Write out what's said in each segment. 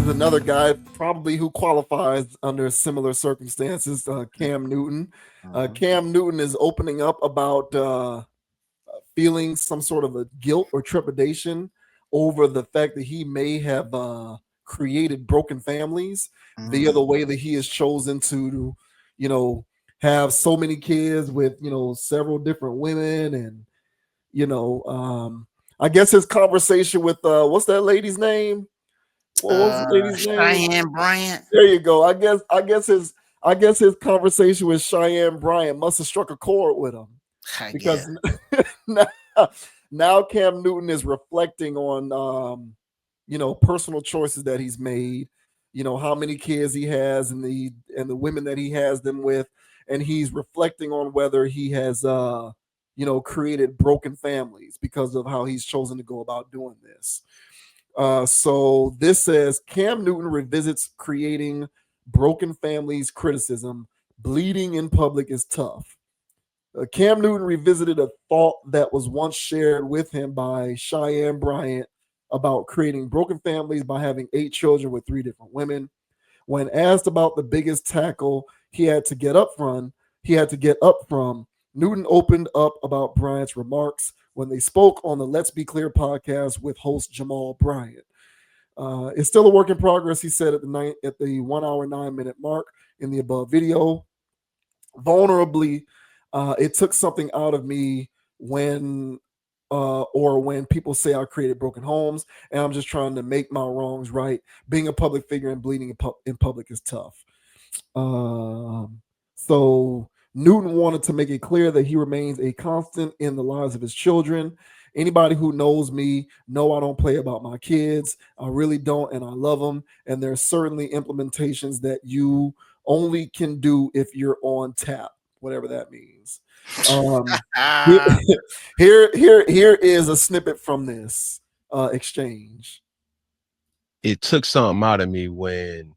is another guy probably who qualifies under similar circumstances, Cam Newton. Cam Newton is opening up about feeling some sort of a guilt or trepidation over the fact that he may have created broken families via the way that he has chosen to, you know, have so many kids with, several different women. And, I guess his conversation with, what's that lady's name? What was the lady's name? Cheyenne Bryant. There you go. I guess his conversation with Cheyenne Bryant must have struck a chord with him Yeah. because now, now Cam Newton is reflecting on personal choices that he's made, how many kids he has and the women that he has them with, and he's reflecting on whether he has created broken families because of how he's chosen to go about doing this. So this says Cam Newton revisits creating broken families criticism. Bleeding in public is tough. Cam Newton revisited a thought that was once shared with him by Cheyenne Bryant about creating broken families by having 8 children with 3 different women. When asked about the biggest tackle he had to get up from, Newton opened up about Bryant's remarks when they spoke on the Let's Be Clear podcast with host Jamal Bryant. It's still a work in progress, he said at the 1 hour 9 minute mark in the above video. Vulnerably, it took something out of me when people say I created broken homes, and I'm just trying to make my wrongs right. Being a public figure and bleeding in public is tough. So Newton wanted to make it clear that he remains a constant in the lives of his children. Anybody who knows me know I don't play about my kids. I really don't, and I love them. And there's certainly implementations that you only can do if you're on tap, whatever that means. Here is a snippet from this exchange. It took something out of me when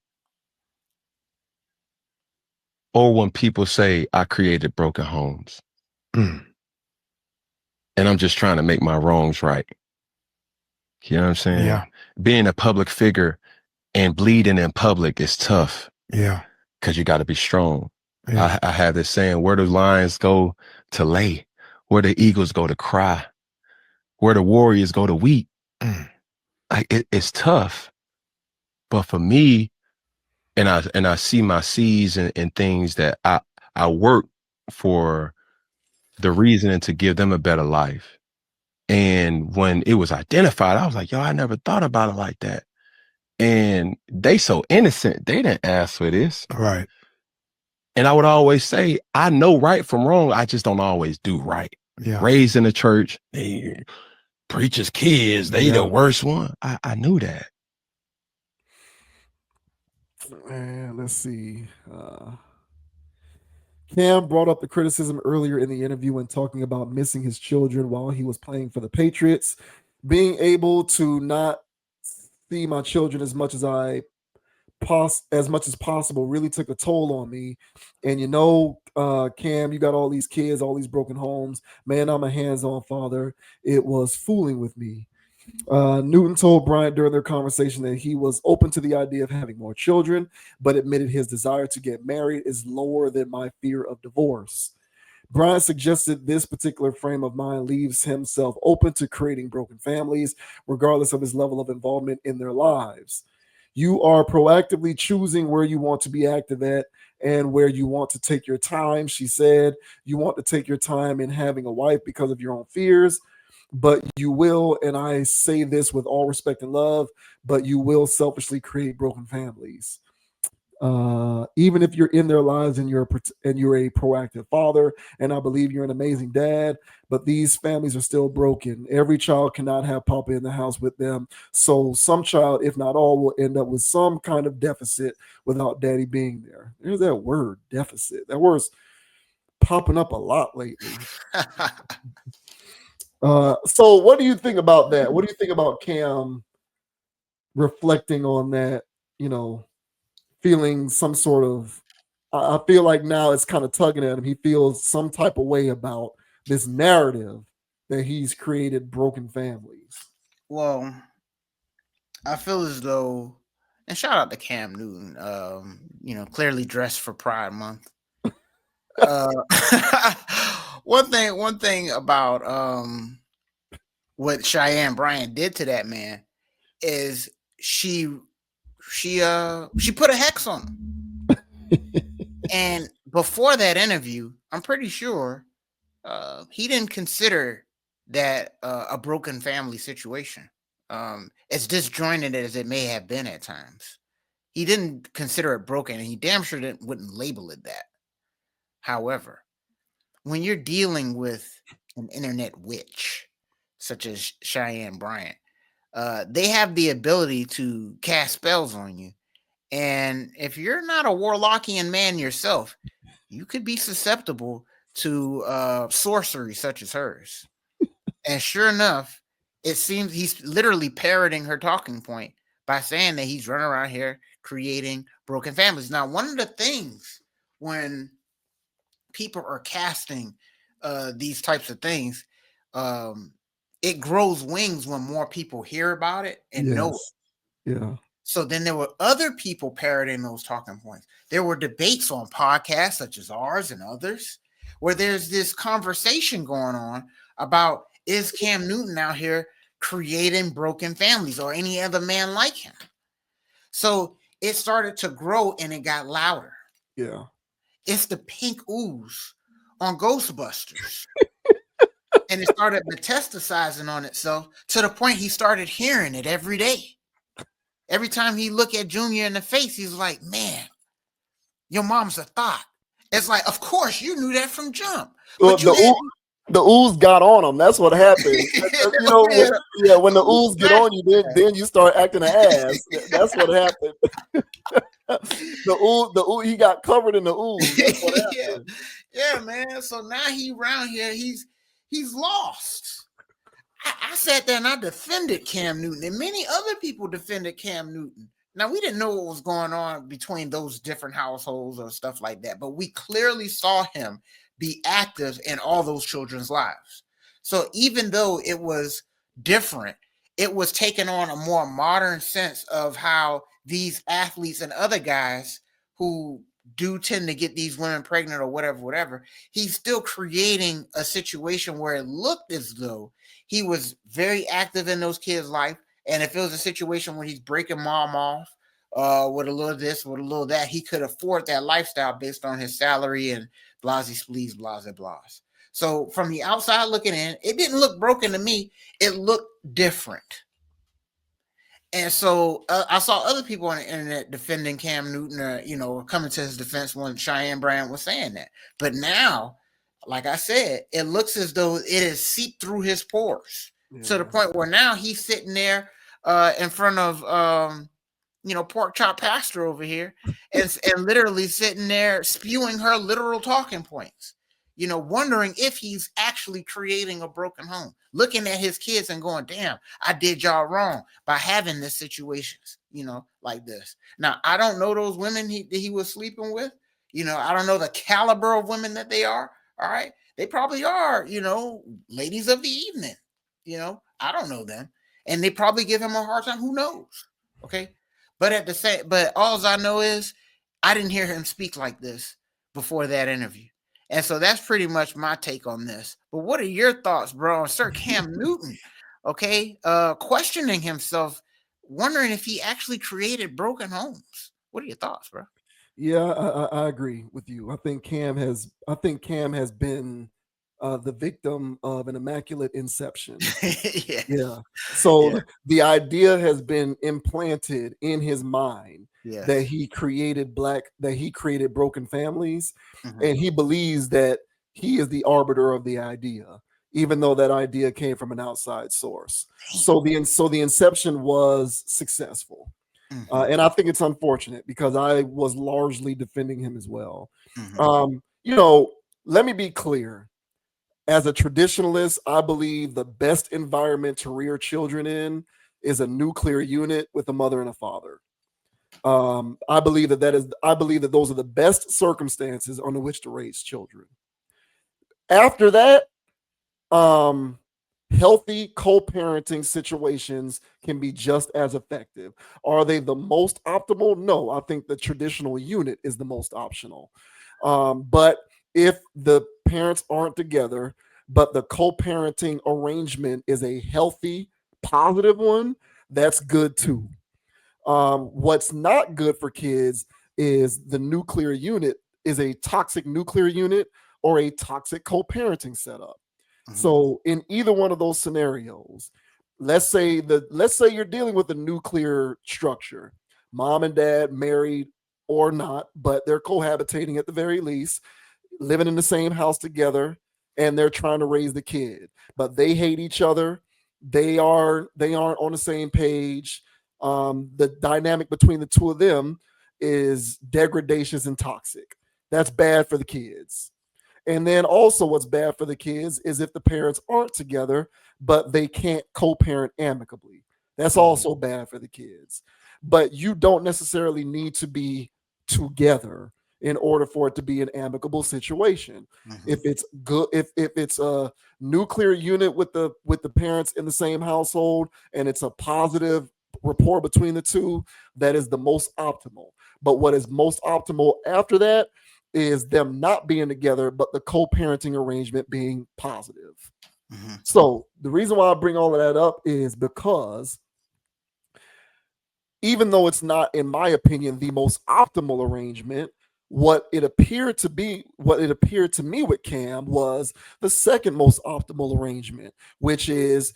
people say I created broken homes. And I'm just trying to make my wrongs right. You know what I'm saying? Yeah. Being a public figure and bleeding in public is tough. Yeah. Because you got to be strong. Yeah. I have this saying, where the lions go to lay, where the eagles go to cry, where the warriors go to weep. It's tough. But for me, and I see my seeds and things that I work for the reasoning to give them a better life. And when it was identified, I was like, yo, I never thought about it like that. And they so innocent. They didn't ask for this. Right. And I would always say, I know right from wrong. I just don't always do right. Yeah. Raised in the church, preachers' kids, they the worst one. I knew that. And let's see. Cam brought up the criticism earlier in the interview when talking about missing his children while he was playing for the Patriots. Being able to not see my children as much as possible really took a toll on me. And Cam, you got all these kids, all these broken homes. Man, I'm a hands-on father. It was fooling with me. Newton told Bryant during their conversation that he was open to the idea of having more children, but admitted his desire to get married is lower than my fear of divorce. Bryant suggested this particular frame of mind leaves himself open to creating broken families, regardless of his level of involvement in their lives. You are proactively choosing where you want to be active at and where you want to take your time, she said. You want to take your time in having a wife because of your own fears, but you will, and I say this with all respect and love, but you will selfishly create broken families. Even if you're in their lives and you're a proactive father, and I believe you're an amazing dad, but these families are still broken. Every child cannot have Papa in the house with them, so some child, if not all, will end up with some kind of deficit without daddy being there. There's that word, deficit. That word's popping up a lot lately. So what do you think about that? What do you think about Cam reflecting on that, feeling some sort of, I feel like now it's kind of tugging at him. He feels some type of way about this narrative that he's created broken families. Well, I feel as though And shout out to Cam Newton. Clearly dressed for Pride Month. Uh, one thing about what Cheyenne Bryant did to that man is she put a hex on him. And before that interview, I'm pretty sure he didn't consider that a broken family situation. As disjointed as it may have been at times, he didn't consider it broken, and he damn sure wouldn't label it that. However, when you're dealing with an internet witch such as Cheyenne Bryant, they have the ability to cast spells on you. And if you're not a Warlockian man yourself, you could be susceptible to sorcery such as hers. And sure enough, it seems he's literally parroting her talking point by saying that he's running around here creating broken families. Now, one of the things when people are casting these types of things, it grows wings when more people hear about it and know it. Yeah. So then there were other people parroting those talking points. There were debates on podcasts such as ours and others where there's this conversation going on about, is Cam Newton out here creating broken families or any other man like him? So it started to grow and it got louder. Yeah. It's the pink ooze on Ghostbusters. And it started metastasizing on itself to the point he started hearing it every day. Every time he look at Junior in the face, he's like, man, your mom's a thought. It's like, of course, you knew that from jump. Well, the ooze got on him. That's what happened. When the ooze get on you, then you start acting an ass. That's what happened. the ooze, he got covered in the ooze. That's what happened. Yeah, man. So now he around here, he's lost. I sat there and I defended Cam Newton, and many other people defended Cam Newton. Now, we didn't know what was going on between those different households or stuff like that, but we clearly saw him be active in all those children's lives. So even though it was different, it was taking on a more modern sense of how these athletes and other guys who do tend to get these women pregnant or whatever, he's still creating a situation where it looked as though he was very active in those kids' life. And if it was a situation where he's breaking mom off with a little this, with a little that, he could afford that lifestyle based on his salary and blasey splees, blase blase. So from the outside looking in, it didn't look broken to me. It looked different. And so I saw other people on the internet defending Cam Newton, coming to his defense when Cheyenne Bryant was saying that. But now, like I said, it looks as though it has seeped through his pores to the point where now he's sitting there in front of, Pork Chop Pastor over here and literally sitting there spewing her literal talking points. Wondering if he's actually creating a broken home, looking at his kids and going, damn, I did y'all wrong by having this situations, like this. Now, I don't know those women he was sleeping with. I don't know the caliber of women that they are. All right. They probably are, ladies of the evening. I don't know them. And they probably give him a hard time. Who knows? Okay. But all I know is I didn't hear him speak like this before that interview. And so that's pretty much my take on this. But what are your thoughts, bro, on Sir Cam Newton? Okay, questioning himself, wondering if he actually created broken homes. What are your thoughts, bro? Yeah, I agree with you. I think Cam has been the victim of an immaculate inception. Yes. Yeah. So the idea has been implanted in his mind that he created broken families, and he believes that he is the arbiter of the idea, even though that idea came from an outside source. So the inception was successful. And I think it's unfortunate because I was largely defending him as well. Let me be clear. As a traditionalist, I believe the best environment to rear children in is a nuclear unit with a mother and a father. I believe that those are the best circumstances under which to raise children. After that, Healthy co-parenting situations can be just as effective. Are they the most optimal? No, I think the traditional unit is the most optional. But if the parents aren't together, but the co-parenting arrangement is a healthy, positive one, that's good too. What's not good for kids is the nuclear unit is a toxic nuclear unit or a toxic co-parenting setup. Mhm. So in either one of those scenarios, let's say you're dealing with a nuclear structure, mom and dad married or not, but they're cohabitating at the very least, living in the same house together, and they're trying to raise the kid, but they hate each other. They aren't on the same page. The dynamic between the two of them is degradatious and toxic. That's bad for the kids. And then also, what's bad for the kids is if the parents aren't together, but they can't co parent amicably. That's Mhm. also bad for the kids. But you don't necessarily need to be together in order for it to be an amicable situation. Mhm. If it's good, if it's a nuclear unit with the parents in the same household and it's a positive rapport between the two, that is the most optimal. But what is most optimal after that is them not being together, but the co-parenting arrangement being positive. Mhm. So the reason why I bring all of that up is because even though it's not, in my opinion, the most optimal arrangement, what it appeared to me with Cam was the second most optimal arrangement, which is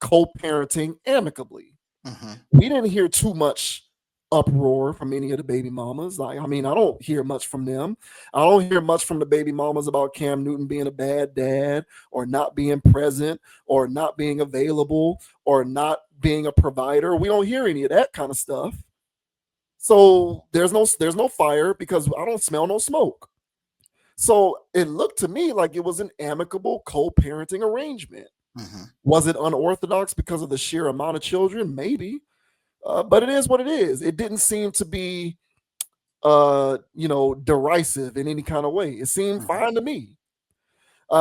co-parenting amicably. Mhm. We didn't hear too much uproar from any of the baby mamas. Like, I mean, I don't hear much from them. I don't hear much from the baby mamas about Cam Newton being a bad dad or not being present or not being available or not being a provider. We don't hear any of that kind of stuff. So there's no fire because I don't smell no smoke. So it looked to me like it was an amicable co-parenting arrangement. Mhm. Was it unorthodox because of the sheer amount of children? Maybe. But it is what it is. It didn't seem to be derisive in any kind of way. It seemed Mhm. fine to me.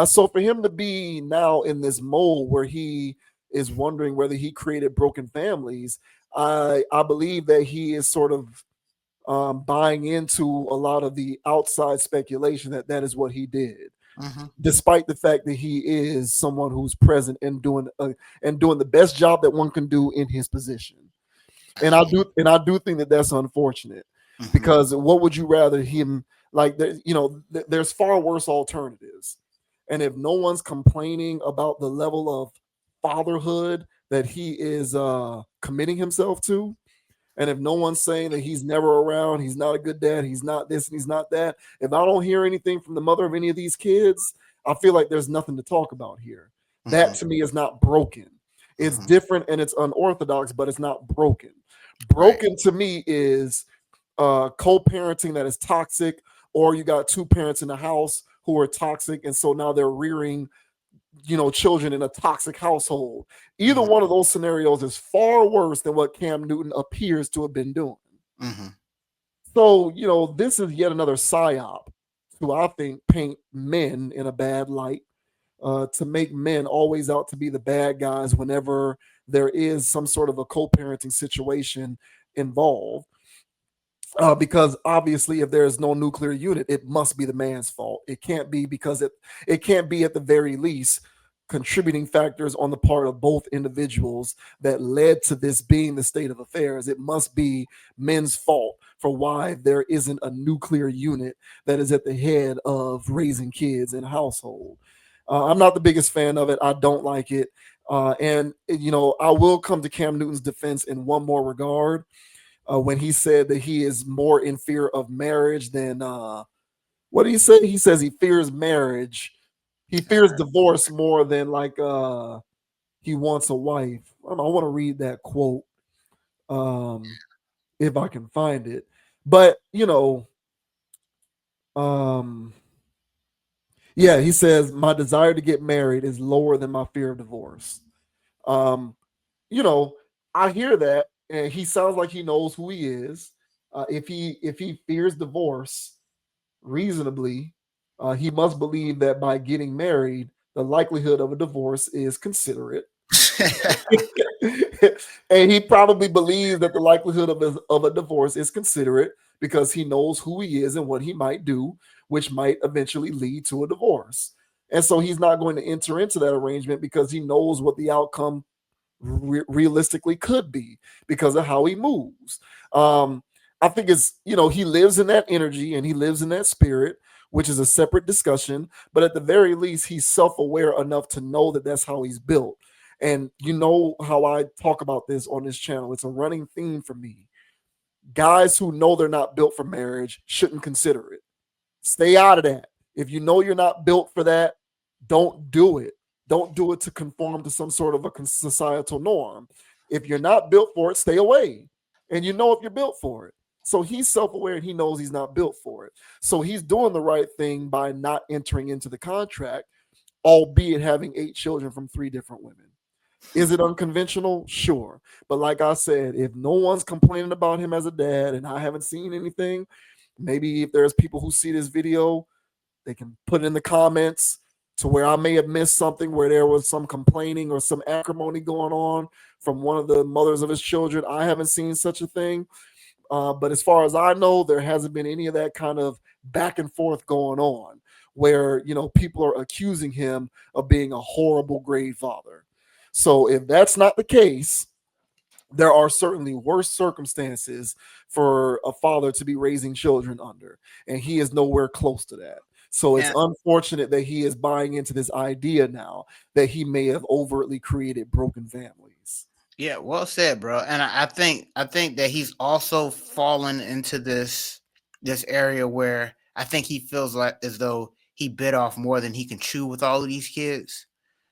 So for him to be now in this mold where he is wondering whether he created broken families, I believe that he is sort of buying into a lot of the outside speculation that that is what he did, Mhm. despite the fact that he is someone who's present and doing the best job that one can do in his position. And I do think that that's unfortunate Mhm. because what would you rather him like? There's far worse alternatives, and if no one's complaining about the level of fatherhood that he is committing himself to, and if no one's saying that he's never around, he's not a good dad, he's not this and he's not that, if I don't hear anything from the mother of any of these kids, I feel like there's nothing to talk about here. That Mhm. to me is not broken. It's Mhm. different and it's unorthodox, but it's not broken. Right. Broken to me is co-parenting that is toxic, or you got two parents in the house who are toxic, and so now they're rearing children in a toxic household. Either Mhm. one of those scenarios is far worse than what Cam Newton appears to have been doing. Mhm. So, this is yet another psyop to, I think, paint men in a bad light, to make men always out to be the bad guys whenever there is some sort of a co-parenting situation involved. Because obviously, if there is no nuclear unit, it must be the man's fault. It can't be because it can't be at the very least contributing factors on the part of both individuals that led to this being the state of affairs. It must be men's fault for why there isn't a nuclear unit that is at the head of raising kids in a household. I'm not the biggest fan of it. I don't like it. And I will come to Cam Newton's defense in one more regard, when he said that he is more in fear of marriage than what did he say? He says he fears marriage. He fears divorce more than like he wants a wife. I want to read that quote, um, if I can find it. But um, yeah, he says my desire to get married is lower than my fear of divorce. Um, you know, I hear that, and he sounds like he knows who he is. If he fears divorce reasonably, he must believe that by getting married, the likelihood of a divorce is considerate. And he probably believes that the likelihood of a divorce is considerate because he knows who he is and what he might do, which might eventually lead to a divorce. And so he's not going to enter into that arrangement because he knows what the outcome realistically could be because of how he moves. I think it's, he lives in that energy and he lives in that spirit, which is a separate discussion. But at the very least, he's self-aware enough to know that that's how he's built. And you know how I talk about this on this channel. It's a running theme for me. Guys who know they're not built for marriage shouldn't consider it. Stay out of that. If you know you're not built for that, don't do it. Don't do it to conform to some sort of a societal norm. If you're not built for it, stay away. And you know if you're built for it. So he's self-aware and he knows he's not built for it. So he's doing the right thing by not entering into the contract, albeit having 8 children from 3 different women. Is it unconventional? Sure. But like I said, if no one's complaining about him as a dad and I haven't seen anything, maybe if there's people who see this video, they can put it in the comments to where I may have missed something where there was some complaining or some acrimony going on from one of the mothers of his children. I haven't seen such a thing. But as far as I know, there hasn't been any of that kind of back and forth going on where, people are accusing him of being a horrible grade father. So if that's not the case, there are certainly worse circumstances for a father to be raising children under, and he is nowhere close to that. So it's unfortunate that he is buying into this idea now that he may have overtly created broken families. Yeah, well said, bro. And I think that he's also fallen into this area where I think he feels like as though he bit off more than he can chew with all of these kids.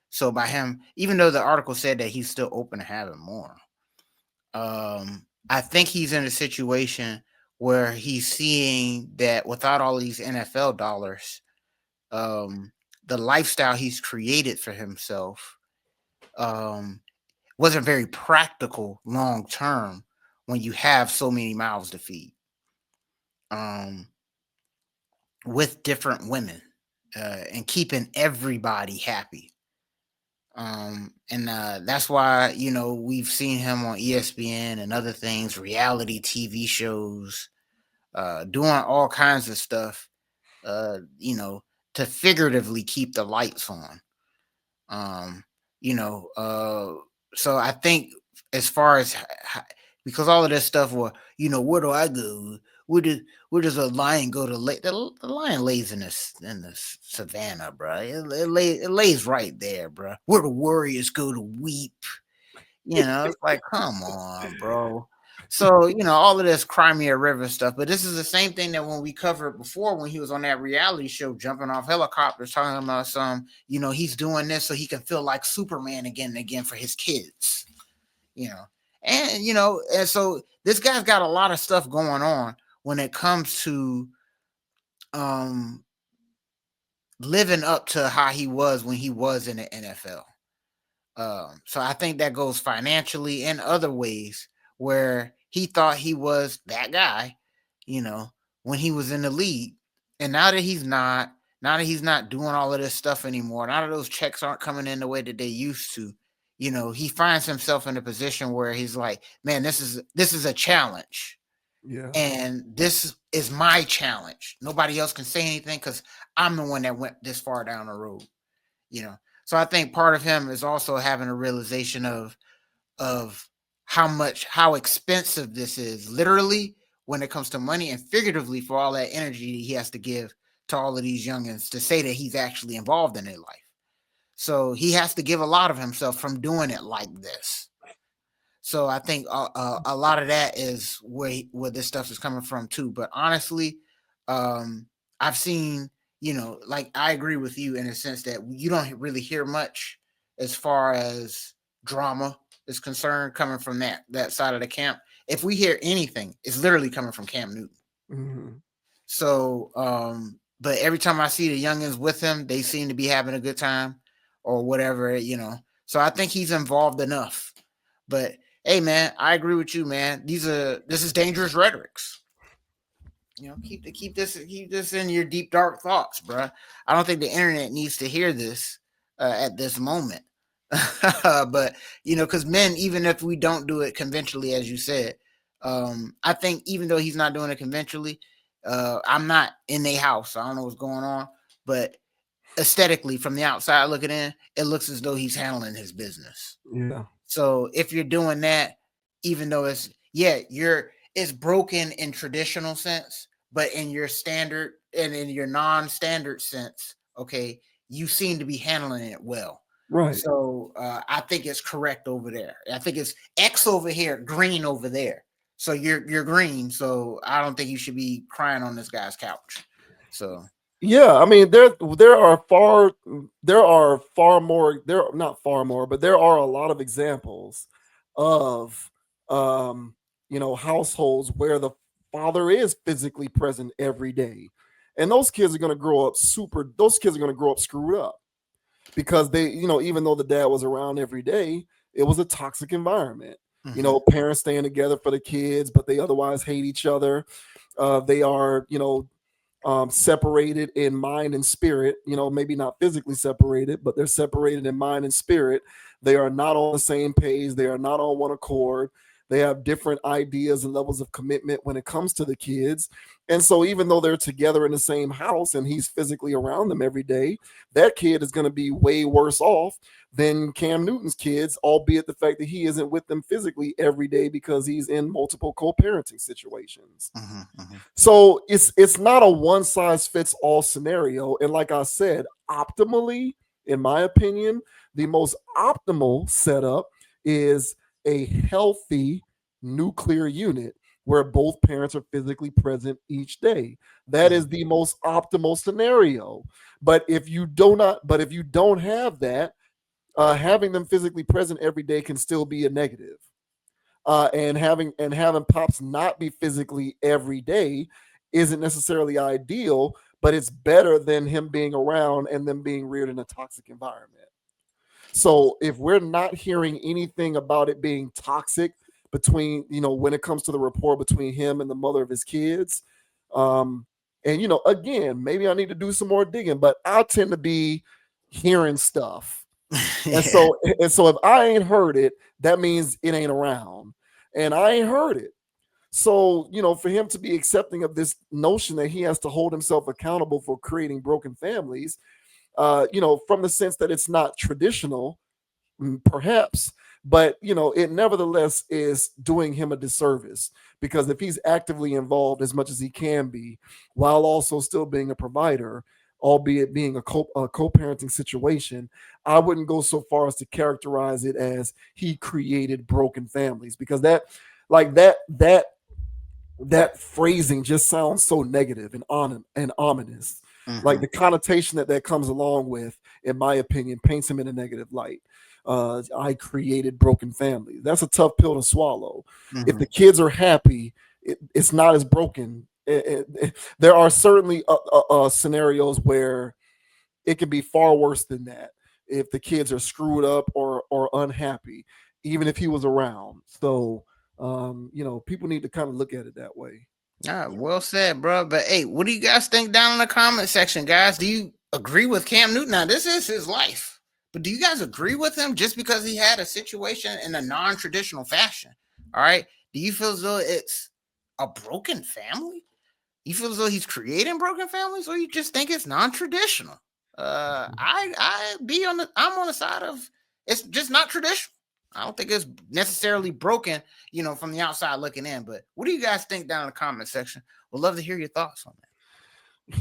So by him, even though the article said that he's still open to having more, I think he's in a situation where he's seeing that without all of these NFL dollars, the lifestyle he's created for himself wasn't very practical long term when you have so many mouths to feed with different women and keeping everybody happy. And that's why, we've seen him on ESPN and other things, reality TV shows, doing all kinds of stuff, to figuratively keep the lights on. So I think as far as, because all of this stuff, where do I go? Where does a lion go to lay? The lion lays in the savannah, bro. It lays right there, bro. Where the warriors go to weep. It's like, come on, bro. So, all of this Crimea River stuff, but this is the same thing that when we covered before, when he was on that reality show, jumping off helicopters, talking about he's doing this so he can feel like Superman again and again for his kids, and so this guy's got a lot of stuff going on when it comes to living up to how he was when he was in the NFL. So I think that goes financially and other ways where he thought he was that guy, when he was in the league. And now that he's not doing all of this stuff anymore, now that those checks aren't coming in the way that they used to, he finds himself in a position where he's like, man, this is a challenge. Yeah. And this is my challenge. Nobody else can say anything because I'm the one that went this far down the road, So I think part of him is also having a realization of how expensive this is, literally when it comes to money, and figuratively for all that energy he has to give to all of these youngins to say that he's actually involved in their life. So he has to give a lot of himself from doing it like this. So I think a lot of that is where this stuff is coming from too. But honestly, I've seen, like I agree with you in a sense that you don't really hear much as far as drama is concerned coming from that side of the camp. If we hear anything, it's literally coming from Cam Newton. Mm-hmm. So, but every time I see the youngins with him, they seem to be having a good time or whatever, So I think he's involved enough. But hey, man, I agree with you, man. This is dangerous rhetorics. Keep this in your deep dark thoughts, bro. I don't think the internet needs to hear this. at this moment. But because men, even if we don't do it conventionally, as you said, I think even though he's not doing it conventionally, I'm not in their house, so I don't know what's going on, but aesthetically, from the outside looking in, it looks as though he's handling his business. Yeah. So if you're doing that, even though it's broken in traditional sense, but in your standard and in your non-standard sense, okay, you seem to be handling it well. Right. So I think it's correct over there. I think it's X over here, green over there. So you're green. So I don't think you should be crying on this guy's couch. So Yeah, I mean there are far more, there not far more, but there are a lot of examples of households where the father is physically present every day. And those kids are going to grow up screwed up because they, even though the dad was around every day, it was a toxic environment. Parents staying together for the kids, but they otherwise hate each other. They are, separated in mind and spirit, maybe not physically separated, but they're separated in mind and spirit. They are not on the same page. They are not on one accord. They have different ideas and levels of commitment when it comes to the kids. And so even though they're together in the same house and he's physically around them every day, that kid is going to be way worse off than Cam Newton's kids, albeit the fact that he isn't with them physically every day because he's in multiple co-parenting situations. So it's not a one size fits all scenario. And like I said, optimally, in my opinion, the most optimal setup is a healthy nuclear unit where both parents are physically present each day. That is the most optimal scenario. But if you don't have that, having them physically present every day can still be a negative. And having pops not be physically every day isn't necessarily ideal, but it's better than him being around and them being reared in a toxic environment. So if we're not hearing anything about it being toxic between, when it comes to the rapport between him and the mother of his kids, and again, maybe I need to do some more digging, but I tend to be hearing stuff. And so if I ain't heard it, that means it ain't around. And I ain't heard it. So, for him to be accepting of this notion that he has to hold himself accountable for creating broken families, from the sense that it's not traditional, perhaps, but it nevertheless is doing him a disservice, because if he's actively involved as much as he can be while also still being a provider, albeit being a co-parenting situation, I wouldn't go so far as to characterize it as he created broken families, because that phrasing just sounds so negative and ominous. Like the connotation that comes along with, in my opinion, paints him in a negative light. I created broken families. That's a tough pill to swallow. If the kids are happy, it's not as broken. There are certainly scenarios where it can be far worse than that if the kids are screwed up or unhappy, even if he was around. So, people need to kind of look at it that way. All right, well said, bro. But hey, what do you guys think down in the comment section, guys? Do you agree with Cam Newton? Now, this is his life, but do you guys agree with him just because he had a situation in a non-traditional fashion? All right. Do you feel as though it's a broken family? You feel as though he's creating broken families, or you just think it's non-traditional? I'm on the side of it's just not traditional. I don't think it's necessarily broken, from the outside looking in. But what do you guys think down in the comment section? We'd love to hear your thoughts on that.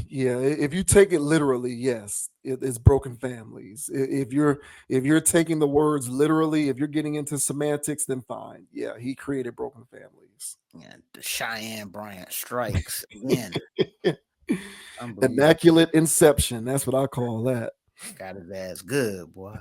Yeah, if you take it literally, yes, it's broken families. If you're taking the words literally, if you're getting into semantics, then fine. Yeah, he created broken families. Yeah, the Cheyenne Bryant strikes again. Immaculate inception. That's what I call that. Got his ass good, boy.